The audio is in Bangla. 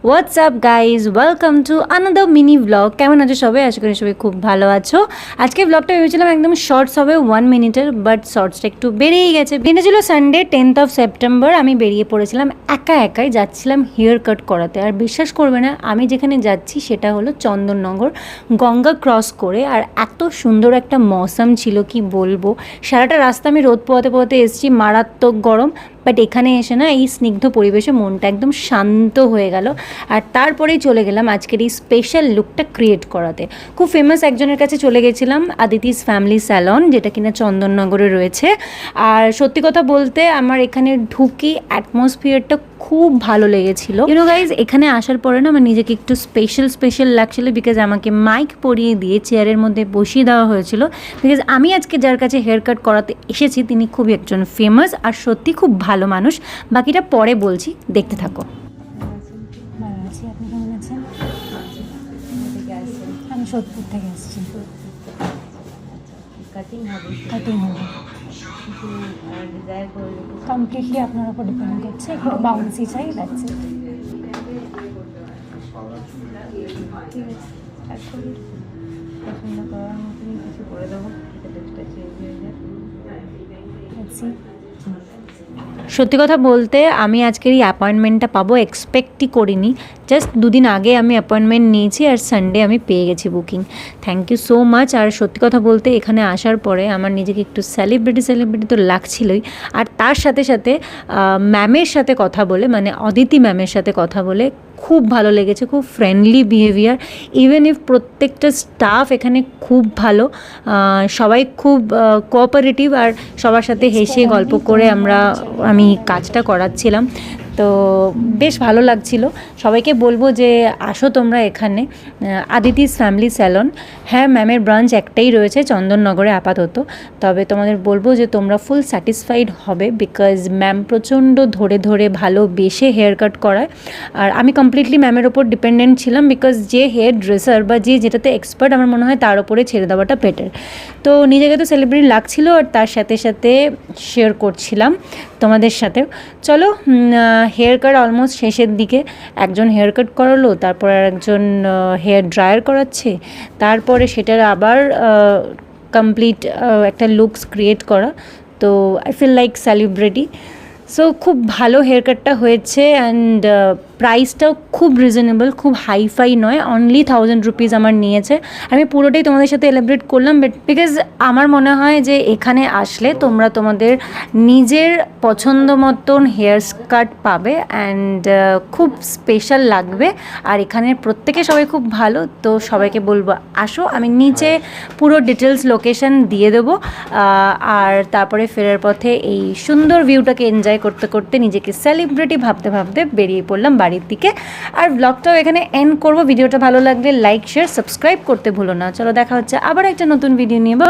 WhatsApp guys, welcome to another mini blog. কেমন আছো সবাই? আশা করি সবাই খুব ভালো আছো। আজকে ব্লগটা ভেবেছিলাম একদম শর্টস হবে, 1 মিনিটের, বাট শর্টসটা একটু বেড়েই গেছে। দিনে ছিল সানডে 10th of September। আমি বেরিয়ে পড়েছিলাম একাই যাচ্ছিলাম হেয়ার কাট করাতে। আর বিশ্বাস করবে না, আমি যেখানে যাচ্ছি সেটা হলো চন্দননগর, গঙ্গা ক্রস করে। আর এত সুন্দর একটা মৌসুম ছিল কি বলবো। সারাটা রাস্তা আমি রোদ পোহাতে এসেছি, মারাত্মক গরম, বাট এখানে এসে না এই স্নিগ্ধ পরিবেশে মনটা একদম শান্ত হয়ে গেল। আর তারপরেই চলে গেলাম আজকের এই স্পেশাল লুকটা ক্রিয়েট করাতে। খুব ফেমাস একজনের কাছে চলে গেছিলাম, আদিতিস ফ্যামিলি স্যালন, যেটা কিনা চন্দননগরে রয়েছে। আর সত্যি কথা বলতে আমার এখানে ঢুকি অ্যাটমসফিয়ারটা খুব ভালো লেগেছিল। ইউনো গাইজ, এখানে আসার পরে না আমার নিজেকে একটু স্পেশাল লাগছিল, বিকজ আমাকে মাইক পরিয়ে দিয়ে চেয়ারের মধ্যে বসিয়ে দেওয়া হয়েছিল। বিকজ আমি আজকে যার কাছে হেয়ার কাট করাতে এসেছি তিনি খুবই একজন ফেমাস আর সত্যি খুব ভালো মানুষ। বাকিটা পরে বলছি, দেখতে থাকো। আপনি কেমন আছেন? আমি সোদপুর থেকে এসেছি। কাটিং হবে কমপ্লিটলি আপনার উপর ডিপেন্ড করছে। একটু বাউন্সি চাই, দ্যাটস ইট। পছন্দ করার মতনই কিছু করে দেবো, ড্রেসটা চেঞ্জ হয়ে যায়। সত্যি কথা বলতে আমি আজকের এই অ্যাপয়েন্টমেন্টটা পাবো এক্সপেক্টই করিনি। জাস্ট দুদিন আগে আমি অ্যাপয়েন্টমেন্ট নিয়েছি আর সানডে আমি পেয়ে গেছি booking. Thank you so much. আর সত্যি কথা বলতে এখানে আসার পরে আমার নিজেকে একটু সেলিব্রিটি তো লাগছিলই। আর তার সাথে সাথে ম্যামের সাথে কথা বলে, মানে অদিতি ম্যামের সাথে কথা বলে খুব ভালো লেগেছে। খুব ফ্রেন্ডলি বিহেভিয়ার, ইভেন ইফ প্রত্যেকটা স্টাফ এখানে খুব ভালো, সবাই খুব কোঅপারেটিভ। আর সবার সাথে হেসে গল্প করে আমি কাজটা করাচ্ছিলাম, তো বেশ ভালো লাগছিল। সবাইকে বলবো যে আসো তোমরা এখানে, আদিতিস ফ্যামিলি স্যালন। হ্যাঁ, ম্যামের ব্রাঞ্চ একটাই রয়েছে চন্দননগরে আপাতত, তবে তোমাদের বলবো যে তোমরা ফুল স্যাটিসফাইড হবে, বিকজ ম্যাম প্রচণ্ড ধরে ভালোবেসে হেয়ার কাট করায়। আর আমি কমপ্লিটলি ম্যামের ওপর ডিপেন্ডেন্ট ছিলাম, বিকজ যে হেয়ার ড্রেসার বা যেটাতে এক্সপার্ট আমার মনে হয় তার ওপরে ছেড়ে দেওয়াটা বেটার। তো নিজেকে তো সেলিব্রিটি লাগছিল, আর তার সাথে সাথে শেয়ার করছিলাম তোমাদের সাথেও। চলো, হেয়ার কাট অলমোস্ট শেষের দিকে। একজন হেয়ার কাট করালো, তারপর আর একজন হেয়ার ড্রায়ার করাচ্ছে, তারপরে সেটার আবার কমপ্লিট একটা লুকস ক্রিয়েট করা। তো I feel like celebrity. So খুব ভালো হেয়ার কাটটা হয়েছে, অ্যান্ড প্রাইসটাও খুব রিজনেবল, খুব হাইফাই নয়। অনলি 1000 রুপিস আমার নিয়েছে। আমি পুরোটাই তোমাদের সাথে এলাবরেট করলাম, বাট বিকজ আমার মনে হয় যে এখানে আসলে তোমরা তোমাদের নিজের পছন্দ মতন হেয়ার কাট পাবে, অ্যান্ড খুব স্পেশাল লাগবে। আর এখানের প্রত্যেকে সবাই খুব ভালো, তো সবাইকে বলবো আসো। আমি নিচে পুরো ডিটেলস লোকেশন দিয়ে দেবো। আর তারপরে ফেরার পথে এই সুন্দর ভিউটাকে এনজয় করতে নিজেকে সেলিব্রিটি ভাবতে বেরিয়ে পড়লাম বাড়ির দিকে। আর ব্লগটাও এখানে এন্ড করবো। ভিডিওটা ভালো লাগলে লাইক, শেয়ার, সাবস্ক্রাইব করতে ভুলো না। চলো, দেখা হচ্ছে আবার একটা নতুন ভিডিও নিয়ে।